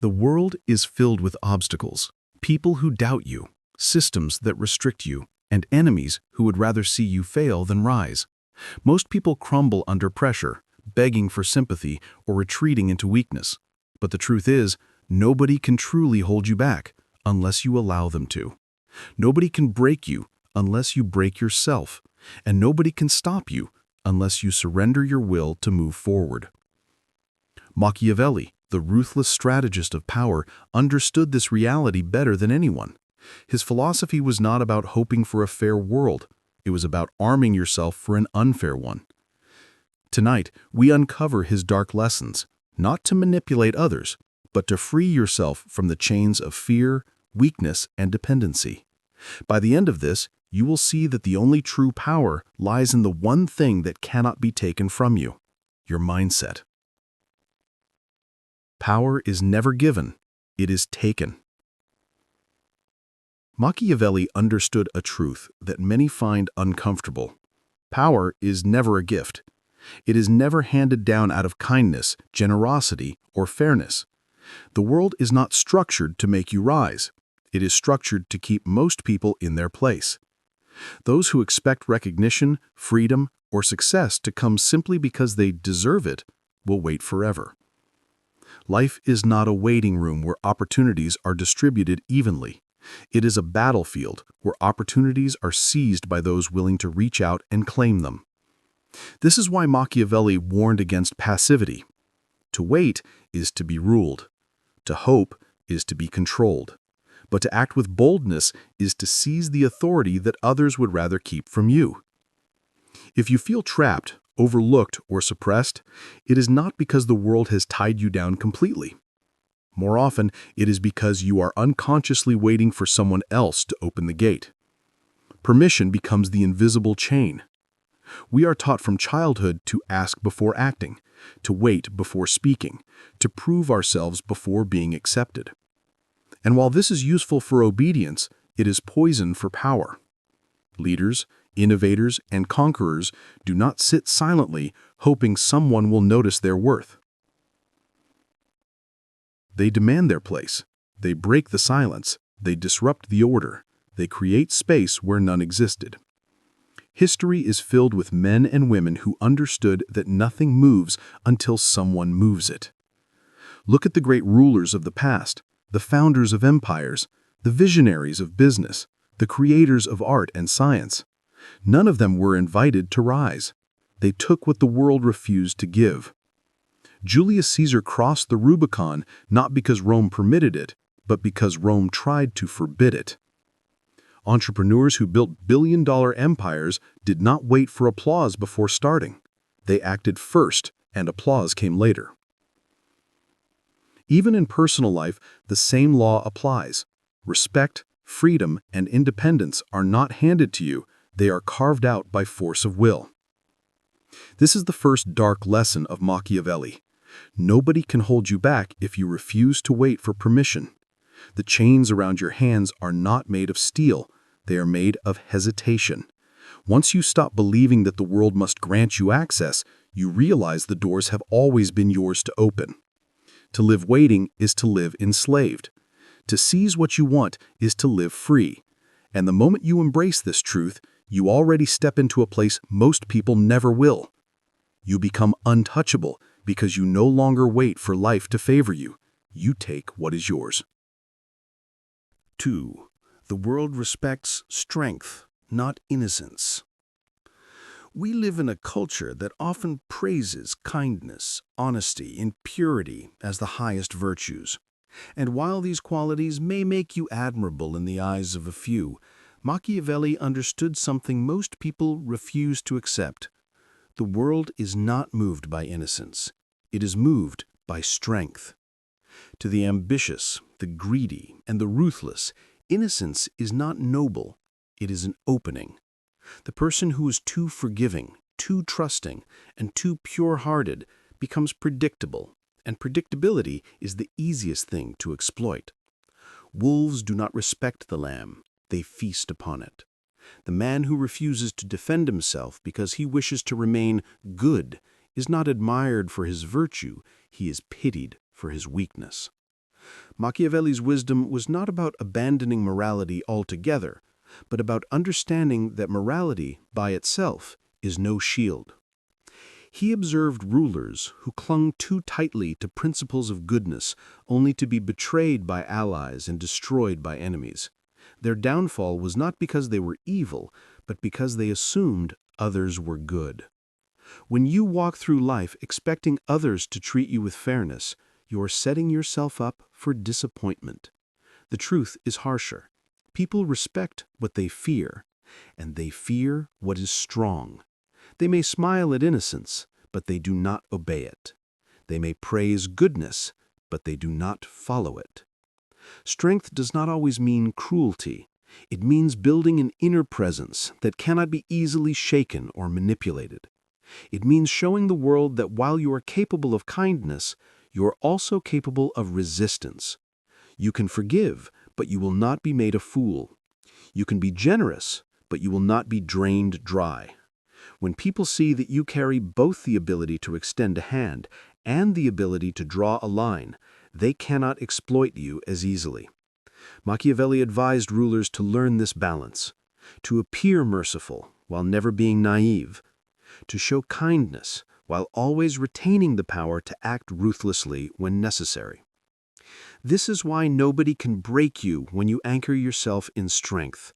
The world is filled with obstacles, people who doubt you, systems that restrict you, and enemies who would rather see you fail than rise. Most people crumble under pressure, begging for sympathy or retreating into weakness. But the truth is, nobody can truly hold you back unless you allow them to. Nobody can break you unless you break yourself, and nobody can stop you unless you surrender your will to move forward. Machiavelli, the ruthless strategist of power, understood this reality better than anyone. His philosophy was not about hoping for a fair world. It was about arming yourself for an unfair one. Tonight, we uncover his dark lessons, not to manipulate others, but to free yourself from the chains of fear, weakness, and dependency. By the end of this, you will see that the only true power lies in the one thing that cannot be taken from you: your mindset. Power is never given, it is taken. Machiavelli understood a truth that many find uncomfortable. Power is never a gift. It is never handed down out of kindness, generosity, or fairness. The world is not structured to make you rise. It is structured to keep most people in their place. Those who expect recognition, freedom, or success to come simply because they deserve it will wait forever. Life is not a waiting room where opportunities are distributed evenly. It is a battlefield where opportunities are seized by those willing to reach out and claim them. This is why Machiavelli warned against passivity. To wait is to be ruled. To hope is to be controlled. But to act with boldness is to seize the authority that others would rather keep from you. If you feel trapped, overlooked, or suppressed, it is not because the world has tied you down completely. More often, it is because you are unconsciously waiting for someone else to open the gate. Permission becomes the invisible chain. We are taught from childhood to ask before acting, to wait before speaking, to prove ourselves before being accepted. And while this is useful for obedience, it is poison for power. Leaders, innovators, and conquerors do not sit silently hoping someone will notice their worth. They demand their place. They break the silence. They disrupt the order. They create space where none existed. History is filled with men and women who understood that nothing moves until someone moves it. Look at the great rulers of the past, the founders of empires, the visionaries of business, the creators of art and science. None of them were invited to rise. They took what the world refused to give. Julius Caesar crossed the Rubicon not because Rome permitted it, but because Rome tried to forbid it. Entrepreneurs who built billion-dollar empires did not wait for applause before starting. They acted first, and applause came later. Even in personal life, the same law applies. Respect, freedom, and independence are not handed to you. They are carved out by force of will. This is the first dark lesson of Machiavelli. Nobody can hold you back if you refuse to wait for permission. The chains around your hands are not made of steel. They are made of hesitation. Once you stop believing that the world must grant you access, you realize the doors have always been yours to open. To live waiting is to live enslaved. To seize what you want is to live free. And the moment you embrace this truth, you already step into a place most people never will. You become untouchable because you no longer wait for life to favor you. You take what is yours. 2. The world respects strength, not innocence. We live in a culture that often praises kindness, honesty, and purity as the highest virtues. And while these qualities may make you admirable in the eyes of a few, Machiavelli understood something most people refuse to accept. The world is not moved by innocence. It is moved by strength. To the ambitious, the greedy, and the ruthless, innocence is not noble. It is an opening. The person who is too forgiving, too trusting, and too pure-hearted becomes predictable, and predictability is the easiest thing to exploit. Wolves do not respect the lamb. They feast upon it. The man who refuses to defend himself because he wishes to remain good is not admired for his virtue, he is pitied for his weakness. Machiavelli's wisdom was not about abandoning morality altogether, but about understanding that morality, by itself, is no shield. He observed rulers who clung too tightly to principles of goodness only to be betrayed by allies and destroyed by enemies. Their downfall was not because they were evil, but because they assumed others were good. When you walk through life expecting others to treat you with fairness, you are setting yourself up for disappointment. The truth is harsher. People respect what they fear, and they fear what is strong. They may smile at innocence, but they do not obey it. They may praise goodness, but they do not follow it. Strength does not always mean cruelty. It means building an inner presence that cannot be easily shaken or manipulated. It means showing the world that while you are capable of kindness, you are also capable of resistance. You can forgive, but you will not be made a fool. You can be generous, but you will not be drained dry. When people see that you carry both the ability to extend a hand and the ability to draw a line, they cannot exploit you as easily. Machiavelli advised rulers to learn this balance, to appear merciful while never being naive, to show kindness while always retaining the power to act ruthlessly when necessary. This is why nobody can break you when you anchor yourself in strength.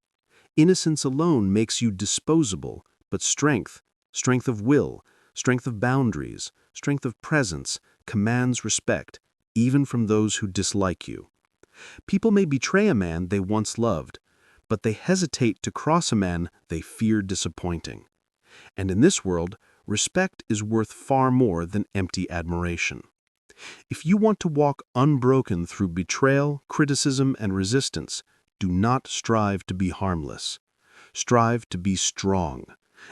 Innocence alone makes you disposable, but strength of will, strength of boundaries, strength of presence, commands respect, even from those who dislike you. People may betray a man they once loved, but they hesitate to cross a man they fear disappointing. And in this world, respect is worth far more than empty admiration. If you want to walk unbroken through betrayal, criticism, and resistance, do not strive to be harmless. Strive to be strong,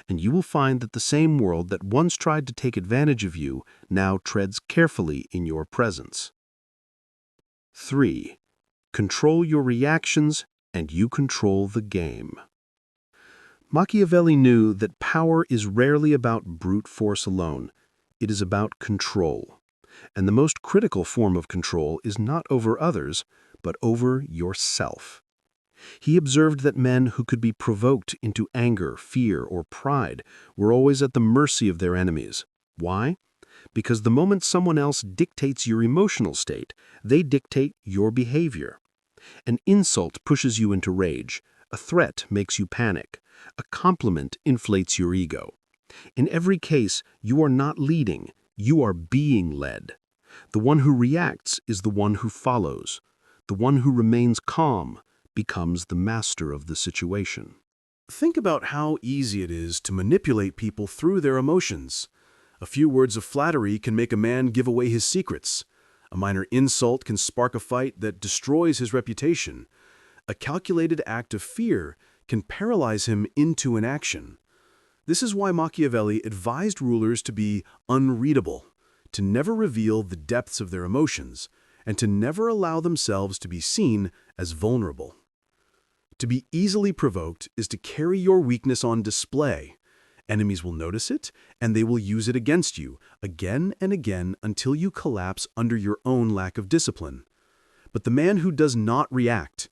and you will find that the same world that once tried to take advantage of you now treads carefully in your presence. 3. Control your reactions, and you control the game. Machiavelli knew that power is rarely about brute force alone. It is about control. And the most critical form of control is not over others, but over yourself. He observed that men who could be provoked into anger, fear, or pride were always at the mercy of their enemies. Why? Because the moment someone else dictates your emotional state, they dictate your behavior. An insult pushes you into rage. A threat makes you panic. A compliment inflates your ego. In every case, you are not leading, you are being led. The one who reacts is the one who follows. The one who remains calm becomes the master of the situation. Think about how easy it is to manipulate people through their emotions. A few words of flattery can make a man give away his secrets. A minor insult can spark a fight that destroys his reputation. A calculated act of fear can paralyze him into inaction. This is why Machiavelli advised rulers to be unreadable, to never reveal the depths of their emotions, and to never allow themselves to be seen as vulnerable. To be easily provoked is to carry your weakness on display. Enemies will notice it, and they will use it against you, again and again until you collapse under your own lack of discipline. But the man who does not react,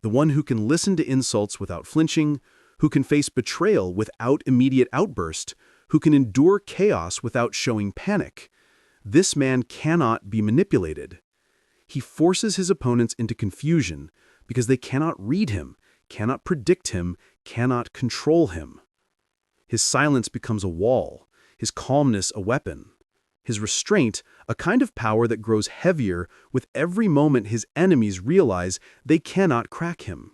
the one who can listen to insults without flinching, who can face betrayal without immediate outburst, who can endure chaos without showing panic, this man cannot be manipulated. He forces his opponents into confusion because they cannot read him, cannot predict him, cannot control him. His silence becomes a wall, his calmness a weapon, his restraint a kind of power that grows heavier with every moment his enemies realize they cannot crack him.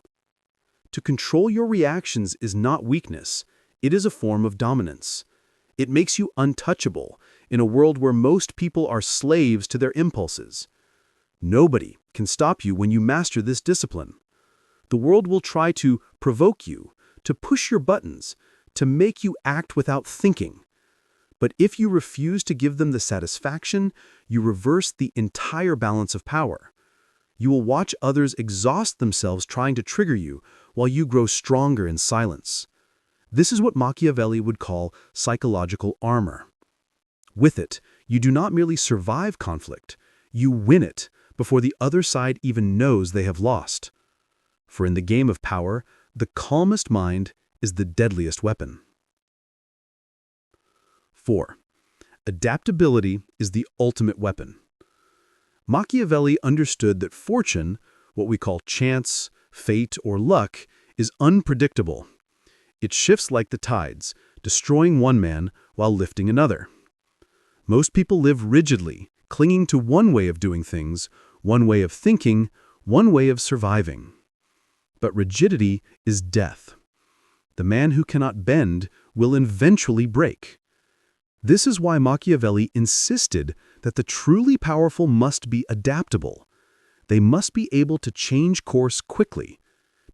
To control your reactions is not weakness, it is a form of dominance. It makes you untouchable in a world where most people are slaves to their impulses. Nobody can stop you when you master this discipline. The world will try to provoke you, to push your buttons, to make you act without thinking. But if you refuse to give them the satisfaction, you reverse the entire balance of power. You will watch others exhaust themselves trying to trigger you while you grow stronger in silence. This is what Machiavelli would call psychological armor. With it, you do not merely survive conflict, you win it before the other side even knows they have lost. For in the game of power, the calmest mind is the deadliest weapon. 4. Adaptability is the ultimate weapon. Machiavelli understood that fortune, what we call chance, fate, or luck, is unpredictable. It shifts like the tides, destroying one man while lifting another. Most people live rigidly, clinging to one way of doing things, one way of thinking, one way of surviving. But rigidity is death. The man who cannot bend will eventually break. This is why Machiavelli insisted that the truly powerful must be adaptable. They must be able to change course quickly,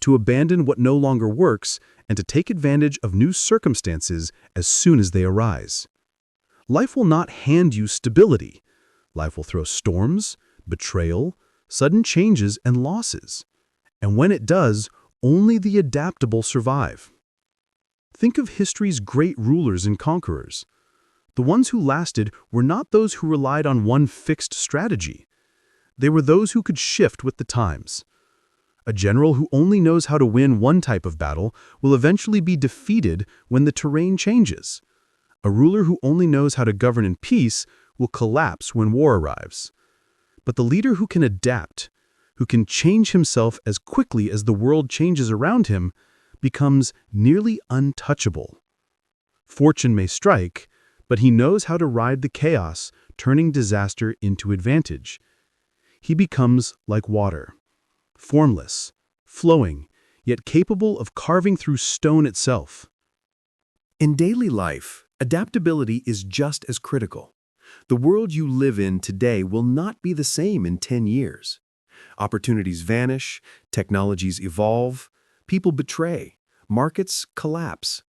to abandon what no longer works, and to take advantage of new circumstances as soon as they arise. Life will not hand you stability. Life will throw storms, betrayal, sudden changes, and losses. And when it does, only the adaptable survive. Think of history's great rulers and conquerors. The ones who lasted were not those who relied on one fixed strategy. They were those who could shift with the times. A general who only knows how to win one type of battle will eventually be defeated when the terrain changes. A ruler who only knows how to govern in peace will collapse when war arrives. But the leader who can adapt, who can change himself as quickly as the world changes around him, becomes nearly untouchable. Fortune may strike, but he knows how to ride the chaos, turning disaster into advantage. He becomes like water, formless, flowing, yet capable of carving through stone itself. In daily life, adaptability is just as critical. The world you live in today will not be the same in 10 years. Opportunities vanish, technologies evolve, people betray, markets collapse.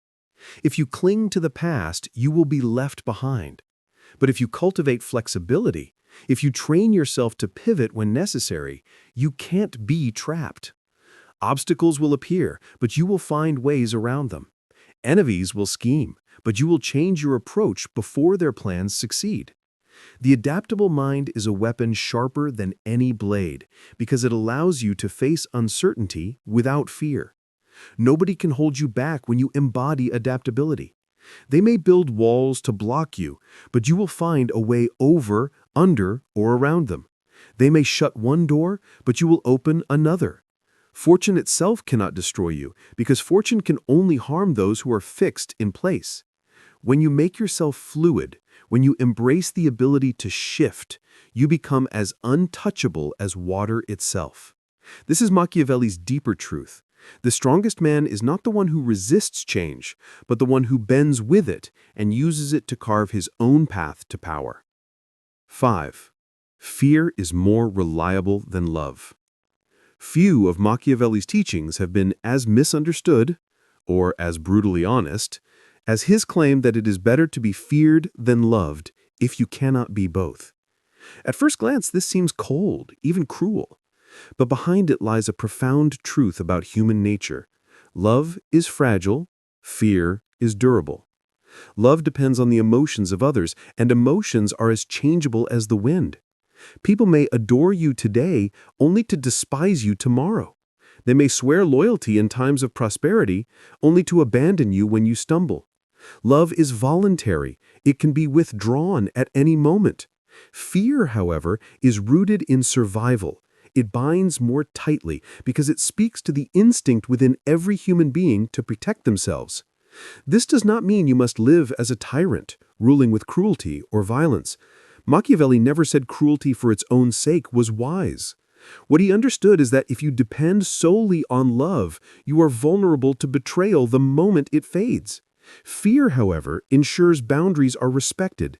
If you cling to the past, you will be left behind. But if you cultivate flexibility, if you train yourself to pivot when necessary, you can't be trapped. Obstacles will appear, but you will find ways around them. Enemies will scheme, but you will change your approach before their plans succeed. The adaptable mind is a weapon sharper than any blade because it allows you to face uncertainty without fear. Nobody can hold you back when you embody adaptability. They may build walls to block you, but you will find a way over, under, or around them. They may shut one door, but you will open another. Fortune itself cannot destroy you because fortune can only harm those who are fixed in place. When you make yourself fluid, when you embrace the ability to shift, you become as untouchable as water itself. This is Machiavelli's deeper truth. The strongest man is not the one who resists change, but the one who bends with it and uses it to carve his own path to power. 5. Fear is more reliable than love. Few of Machiavelli's teachings have been as misunderstood, or as brutally honest, as his claim that it is better to be feared than loved if you cannot be both. At first glance, this seems cold, even cruel. But behind it lies a profound truth about human nature. Love is fragile, fear is durable. Love depends on the emotions of others, and emotions are as changeable as the wind. People may adore you today only to despise you tomorrow. They may swear loyalty in times of prosperity only to abandon you when you stumble. Love is voluntary. It can be withdrawn at any moment. Fear, however, is rooted in survival. It binds more tightly because it speaks to the instinct within every human being to protect themselves. This does not mean you must live as a tyrant, ruling with cruelty or violence. Machiavelli never said cruelty for its own sake was wise. What he understood is that if you depend solely on love, you are vulnerable to betrayal the moment it fades. Fear, however, ensures boundaries are respected.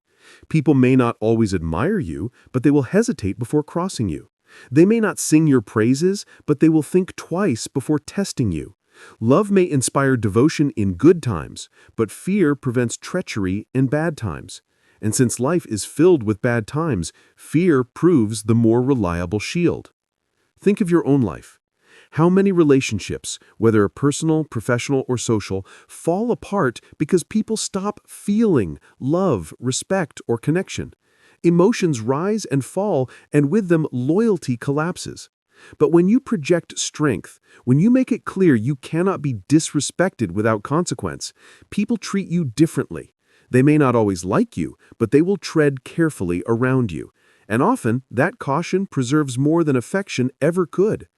People may not always admire you, but they will hesitate before crossing you. They may not sing your praises, but they will think twice before testing you. Love may inspire devotion in good times, but fear prevents treachery in bad times. And since life is filled with bad times, fear proves the more reliable shield. Think of your own life. How many relationships, whether personal, professional, or social, fall apart because people stop feeling love, respect, or connection? Emotions rise and fall, and with them, loyalty collapses. But when you project strength, when you make it clear you cannot be disrespected without consequence, people treat you differently. They may not always like you, but they will tread carefully around you. And often, that caution preserves more than affection ever could.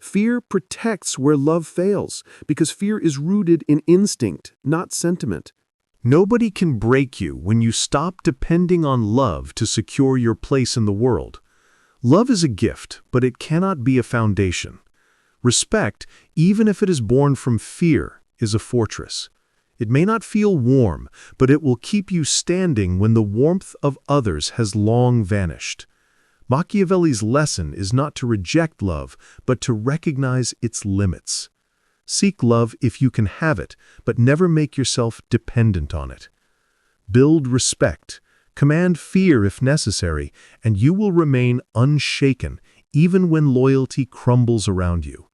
Fear protects where love fails, because fear is rooted in instinct, not sentiment. Nobody can break you when you stop depending on love to secure your place in the world. Love is a gift, but it cannot be a foundation. Respect, even if it is born from fear, is a fortress. It may not feel warm, but it will keep you standing when the warmth of others has long vanished. Machiavelli's lesson is not to reject love, but to recognize its limits. Seek love if you can have it, but never make yourself dependent on it. Build respect, command fear if necessary, and you will remain unshaken even when loyalty crumbles around you.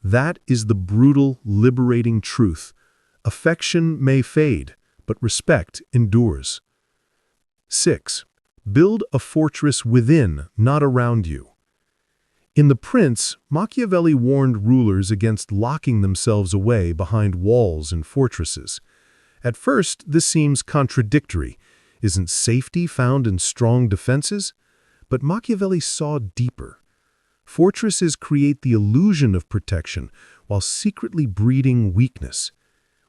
That is the brutal, liberating truth. Affection may fade, but respect endures. 6. Build a fortress within, not around you. In The Prince, Machiavelli warned rulers against locking themselves away behind walls and fortresses. At first, this seems contradictory. Isn't safety found in strong defenses? But Machiavelli saw deeper. Fortresses create the illusion of protection while secretly breeding weakness.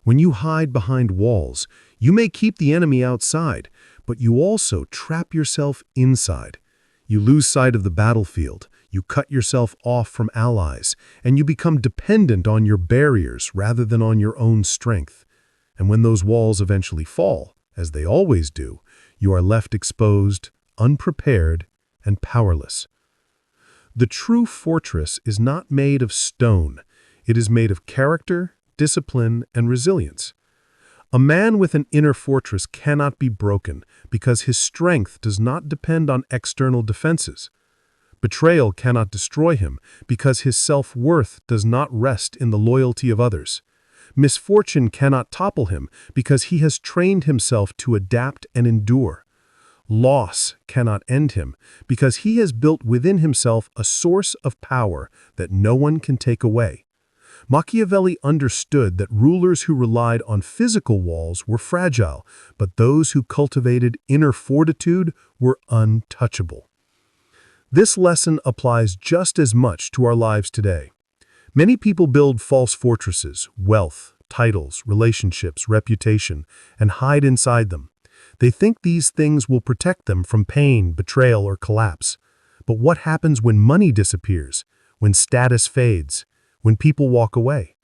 When you hide behind walls, you may keep the enemy outside, but you also trap yourself inside. You lose sight of the battlefield, you cut yourself off from allies, and you become dependent on your barriers rather than on your own strength. And when those walls eventually fall, as they always do, you are left exposed, unprepared, and powerless. The true fortress is not made of stone. It is made of character, discipline, and resilience. A man with an inner fortress cannot be broken because his strength does not depend on external defenses. Betrayal cannot destroy him because his self-worth does not rest in the loyalty of others. Misfortune cannot topple him because he has trained himself to adapt and endure. Loss cannot end him because he has built within himself a source of power that no one can take away. Machiavelli understood that rulers who relied on physical walls were fragile, but those who cultivated inner fortitude were untouchable. This lesson applies just as much to our lives today. Many people build false fortresses, wealth, titles, relationships, reputation, and hide inside them. They think these things will protect them from pain, betrayal, or collapse. But what happens when money disappears, when status fades, when people walk away?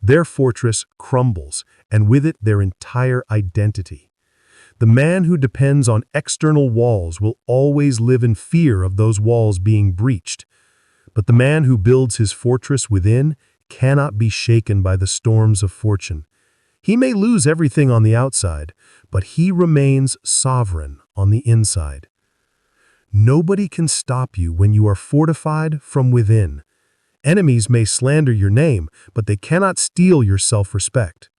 Their fortress crumbles, and with it their entire identity. The man who depends on external walls will always live in fear of those walls being breached. But the man who builds his fortress within cannot be shaken by the storms of fortune. He may lose everything on the outside, but he remains sovereign on the inside. Nobody can stop you when you are fortified from within. Enemies may slander your name, but they cannot steal your self-respect.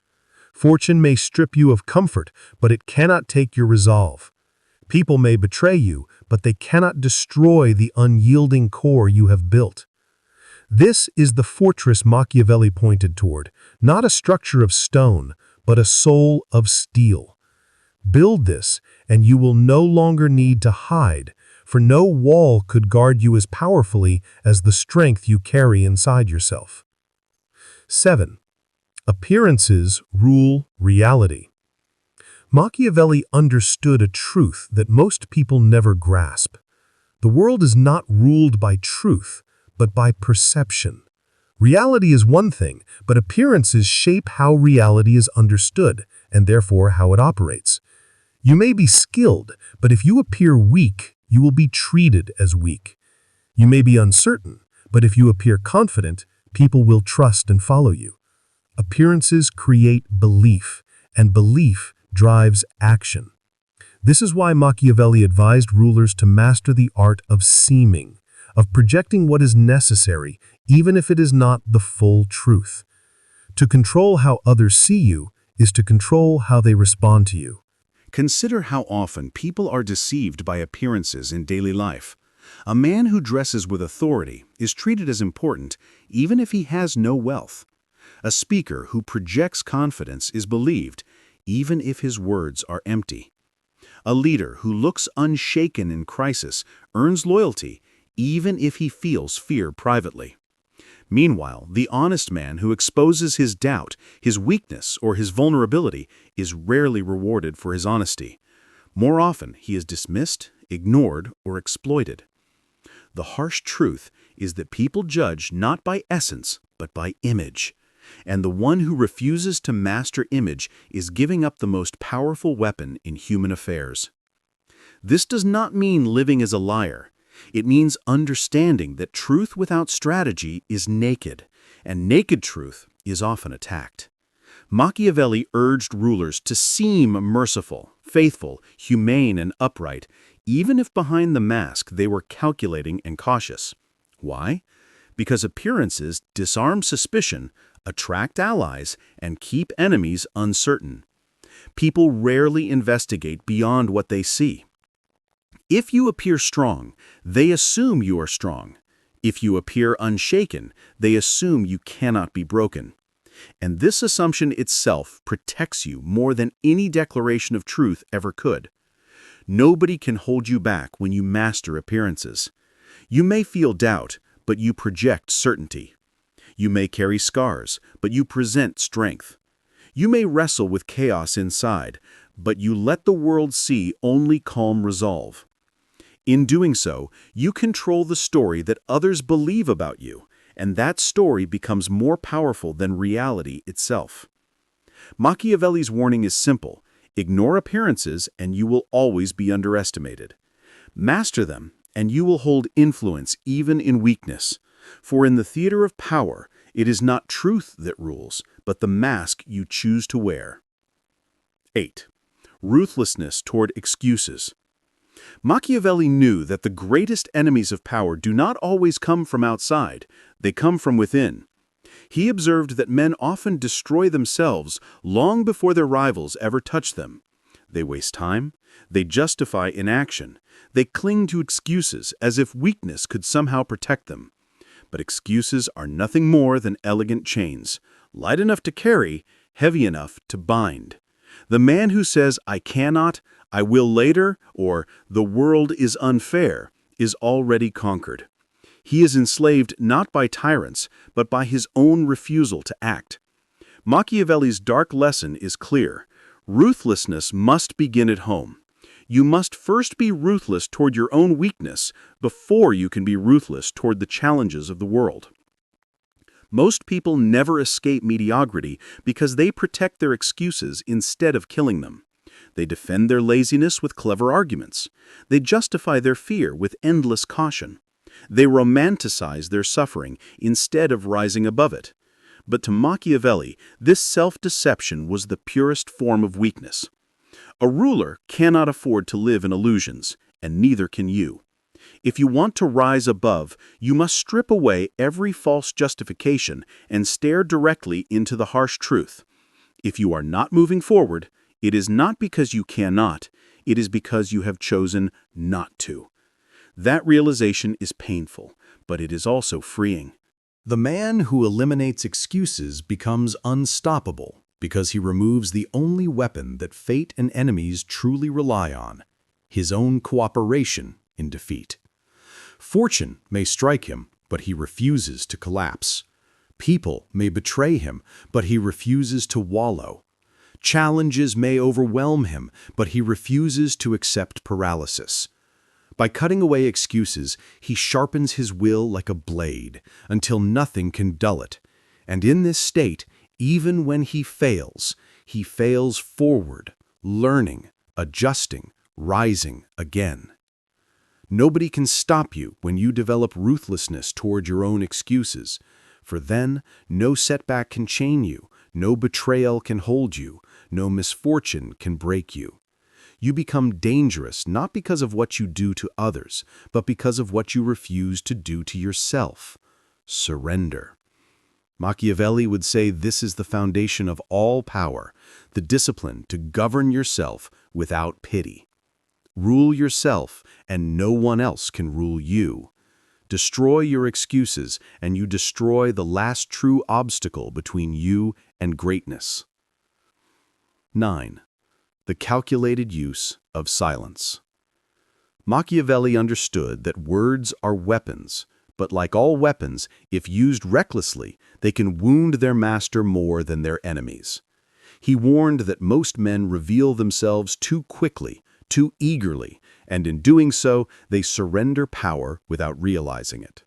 Fortune may strip you of comfort, but it cannot take your resolve. People may betray you, but they cannot destroy the unyielding core you have built. This is the fortress Machiavelli pointed toward, not a structure of stone, but a soul of steel. Build this, and you will no longer need to hide, for no wall could guard you as powerfully as the strength you carry inside yourself. 7. Appearances rule reality. Machiavelli understood a truth that most people never grasp. The world is not ruled by truth, but by perception. Reality is one thing, but appearances shape how reality is understood, and therefore how it operates. You may be skilled, but if you appear weak, you will be treated as weak. You may be uncertain, but if you appear confident, people will trust and follow you. Appearances create belief, and belief drives action. This is why Machiavelli advised rulers to master the art of seeming, of projecting what is necessary, even if it is not the full truth. To control how others see you is to control how they respond to you. Consider how often people are deceived by appearances in daily life. A man who dresses with authority is treated as important even if he has no wealth. A speaker who projects confidence is believed even if his words are empty. A leader who looks unshaken in crisis earns loyalty even if he feels fear privately. Meanwhile, the honest man who exposes his doubt, his weakness, or his vulnerability is rarely rewarded for his honesty. More often, he is dismissed, ignored, or exploited. The harsh truth is that people judge not by essence, but by image. And the one who refuses to master image is giving up the most powerful weapon in human affairs. This does not mean living as a liar. It means understanding that truth without strategy is naked, and naked truth is often attacked. Machiavelli urged rulers to seem merciful, faithful, humane, and upright, even if behind the mask they were calculating and cautious. Why? Because appearances disarm suspicion, attract allies, and keep enemies uncertain. People rarely investigate beyond what they see. If you appear strong, they assume you are strong. If you appear unshaken, they assume you cannot be broken. And this assumption itself protects you more than any declaration of truth ever could. Nobody can hold you back when you master appearances. You may feel doubt, but you project certainty. You may carry scars, but you present strength. You may wrestle with chaos inside, but you let the world see only calm resolve. In doing so, you control the story that others believe about you, and that story becomes more powerful than reality itself. Machiavelli's warning is simple: ignore appearances and you will always be underestimated. Master them, and you will hold influence even in weakness. For in the theater of power, it is not truth that rules, but the mask you choose to wear. 8. Ruthlessness toward excuses. Machiavelli knew that the greatest enemies of power do not always come from outside, they come from within. He observed that men often destroy themselves long before their rivals ever touch them. They waste time, they justify inaction, they cling to excuses as if weakness could somehow protect them. But excuses are nothing more than elegant chains, light enough to carry, heavy enough to bind. The man who says, "I cannot," "I will later," or "the world is unfair," is already conquered. He is enslaved not by tyrants, but by his own refusal to act. Machiavelli's dark lesson is clear. Ruthlessness must begin at home. You must first be ruthless toward your own weakness before you can be ruthless toward the challenges of the world. Most people never escape mediocrity because they protect their excuses instead of killing them. They defend their laziness with clever arguments. They justify their fear with endless caution. They romanticize their suffering instead of rising above it. But to Machiavelli, this self-deception was the purest form of weakness. A ruler cannot afford to live in illusions, and neither can you. If you want to rise above, you must strip away every false justification and stare directly into the harsh truth. If you are not moving forward, it is not because you cannot, it is because you have chosen not to. That realization is painful, but it is also freeing. The man who eliminates excuses becomes unstoppable because he removes the only weapon that fate and enemies truly rely on, his own cooperation in defeat. Fortune may strike him, but he refuses to collapse. People may betray him, but he refuses to wallow. Challenges may overwhelm him, but he refuses to accept paralysis. By cutting away excuses, he sharpens his will like a blade until nothing can dull it. And in this state, even when he fails forward, learning, adjusting, rising again. Nobody can stop you when you develop ruthlessness toward your own excuses, for then no setback can chain you, no betrayal can hold you, no misfortune can break you. You become dangerous not because of what you do to others, but because of what you refuse to do to yourself. Surrender. Machiavelli would say this is the foundation of all power, the discipline to govern yourself without pity. Rule yourself, and no one else can rule you. Destroy your excuses, and you destroy the last true obstacle between you and greatness. 9. The calculated use of silence. Machiavelli understood that words are weapons, but like all weapons, if used recklessly, they can wound their master more than their enemies. He warned that most men reveal themselves too quickly, too eagerly, and in doing so, they surrender power without realizing it.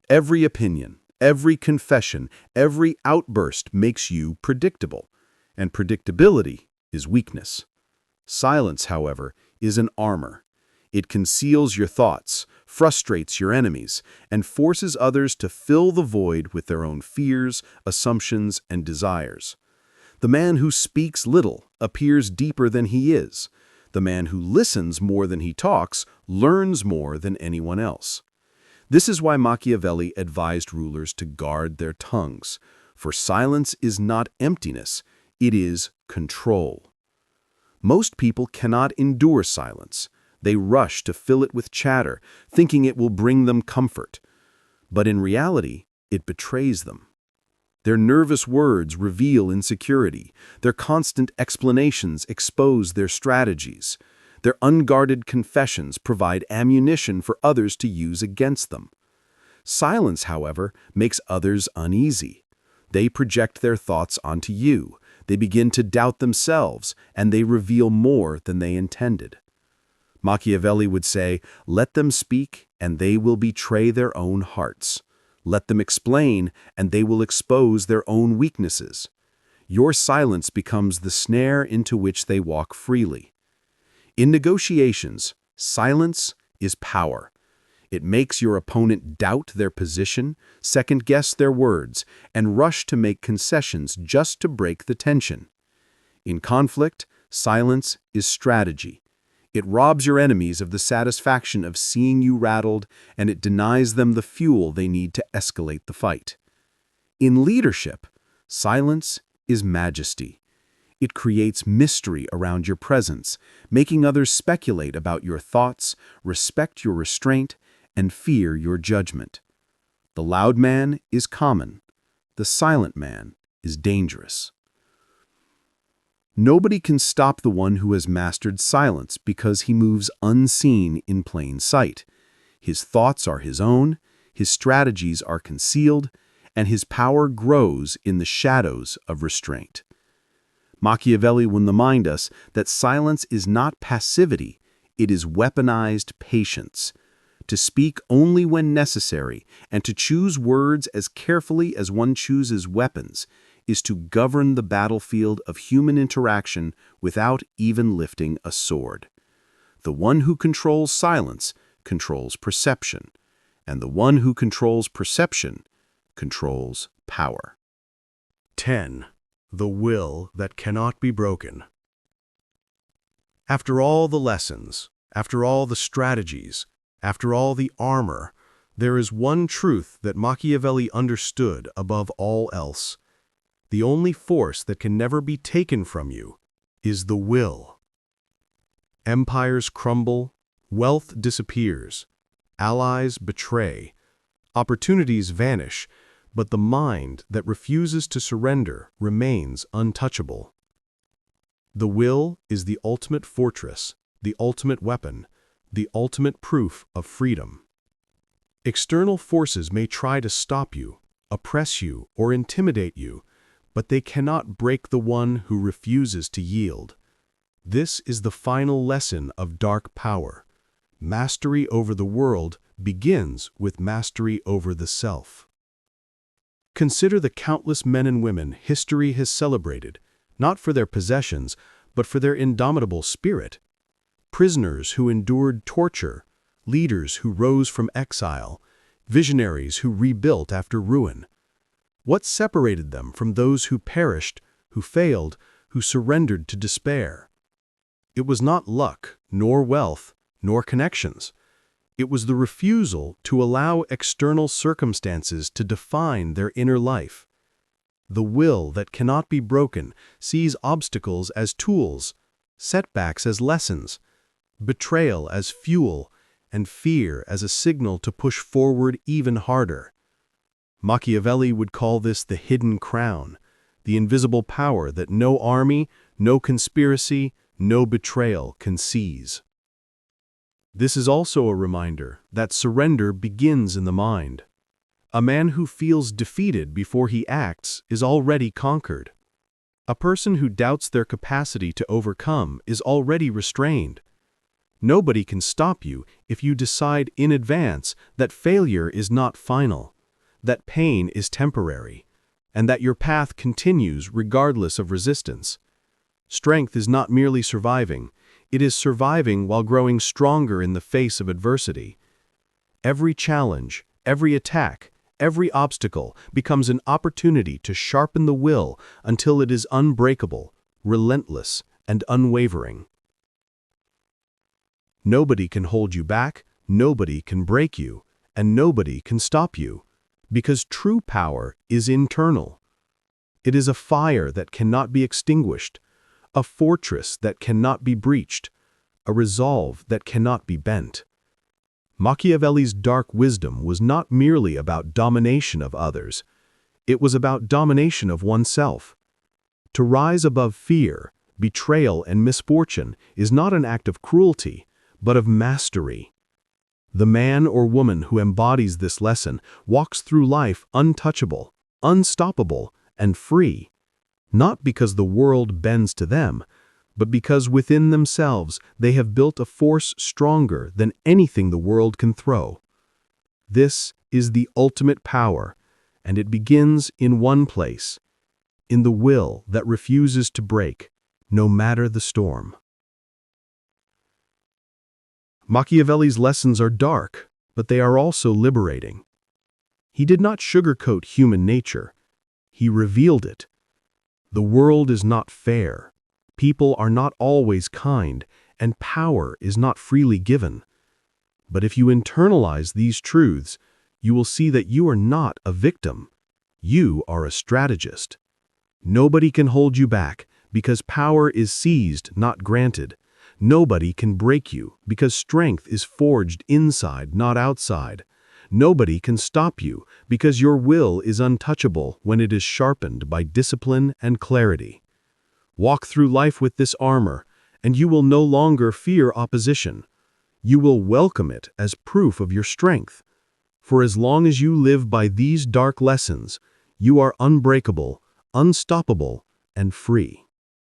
Every opinion, every confession, every outburst makes you predictable, and predictability is weakness. Silence, however, is an armor. It conceals your thoughts, frustrates your enemies, and forces others to fill the void with their own fears, assumptions, and desires. The man who speaks little appears deeper than he is. The man who listens more than he talks learns more than anyone else. This is why Machiavelli advised rulers to guard their tongues, for silence is not emptiness, it is control. Most people cannot endure silence. They rush to fill it with chatter, thinking it will bring them comfort. But in reality, it betrays them. Their nervous words reveal insecurity. Their constant explanations expose their strategies. Their unguarded confessions provide ammunition for others to use against them. Silence, however, makes others uneasy. They project their thoughts onto you. They begin to doubt themselves, and they reveal more than they intended. Machiavelli would say, "Let them speak, and they will betray their own hearts. Let them explain, and they will expose their own weaknesses. Your silence becomes the snare into which they walk freely." In negotiations, silence is power. It makes your opponent doubt their position, second-guess their words, and rush to make concessions just to break the tension. In conflict, silence is strategy. It robs your enemies of the satisfaction of seeing you rattled, and it denies them the fuel they need to escalate the fight. In leadership, silence is majesty. It creates mystery around your presence, making others speculate about your thoughts, respect your restraint, and fear your judgment. The loud man is common. The silent man is dangerous. Nobody can stop the one who has mastered silence because he moves unseen in plain sight. His thoughts are his own, his strategies are concealed, and his power grows in the shadows of restraint. Machiavelli would remind us that silence is not passivity, it is weaponized patience. To speak only when necessary and to choose words as carefully as one chooses weapons is to govern the battlefield of human interaction without even lifting a sword. The one who controls silence controls perception, and the one who controls perception controls power. 10. The will that cannot be broken. After all the lessons, after all the strategies, after all the armor, there is one truth that Machiavelli understood above all else. The only force that can never be taken from you is the will. Empires crumble, wealth disappears, allies betray, opportunities vanish, but the mind that refuses to surrender remains untouchable. The will is the ultimate fortress, the ultimate weapon, the ultimate proof of freedom. External forces may try to stop you, oppress you, or intimidate you, but they cannot break the one who refuses to yield. This is the final lesson of dark power. Mastery over the world begins with mastery over the self. Consider the countless men and women history has celebrated, not for their possessions, but for their indomitable spirit. Prisoners who endured torture, leaders who rose from exile, visionaries who rebuilt after ruin. What separated them from those who perished, who failed, who surrendered to despair? It was not luck, nor wealth, nor connections. It was the refusal to allow external circumstances to define their inner life. The will that cannot be broken sees obstacles as tools, setbacks as lessons, betrayal as fuel, and fear as a signal to push forward even harder. Machiavelli would call this the hidden crown, the invisible power that no army, no conspiracy, no betrayal can seize. This is also a reminder that surrender begins in the mind. A man who feels defeated before he acts is already conquered. A person who doubts their capacity to overcome is already restrained. Nobody can stop you if you decide in advance that failure is not final, that pain is temporary, and that your path continues regardless of resistance. Strength is not merely surviving, it is surviving while growing stronger in the face of adversity. Every challenge, every attack, every obstacle becomes an opportunity to sharpen the will until it is unbreakable, relentless, and unwavering. Nobody can hold you back, nobody can break you, and nobody can stop you, because true power is internal. It is a fire that cannot be extinguished, a fortress that cannot be breached, a resolve that cannot be bent. Machiavelli's dark wisdom was not merely about domination of others, it was about domination of oneself. To rise above fear, betrayal, and misfortune is not an act of cruelty, but of mastery. The man or woman who embodies this lesson walks through life untouchable, unstoppable, and free, not because the world bends to them, but because within themselves they have built a force stronger than anything the world can throw. This is the ultimate power, and it begins in one place, in the will that refuses to break, no matter the storm. Machiavelli's lessons are dark, but they are also liberating. He did not sugarcoat human nature. He revealed it. The world is not fair. People are not always kind, and power is not freely given. But if you internalize these truths, you will see that you are not a victim. You are a strategist. Nobody can hold you back because power is seized, not granted. Nobody can break you because strength is forged inside, not outside. Nobody can stop you because your will is untouchable when it is sharpened by discipline and clarity. Walk through life with this armor, and you will no longer fear opposition. You will welcome it as proof of your strength. For as long as you live by these dark lessons, you are unbreakable, unstoppable, and free.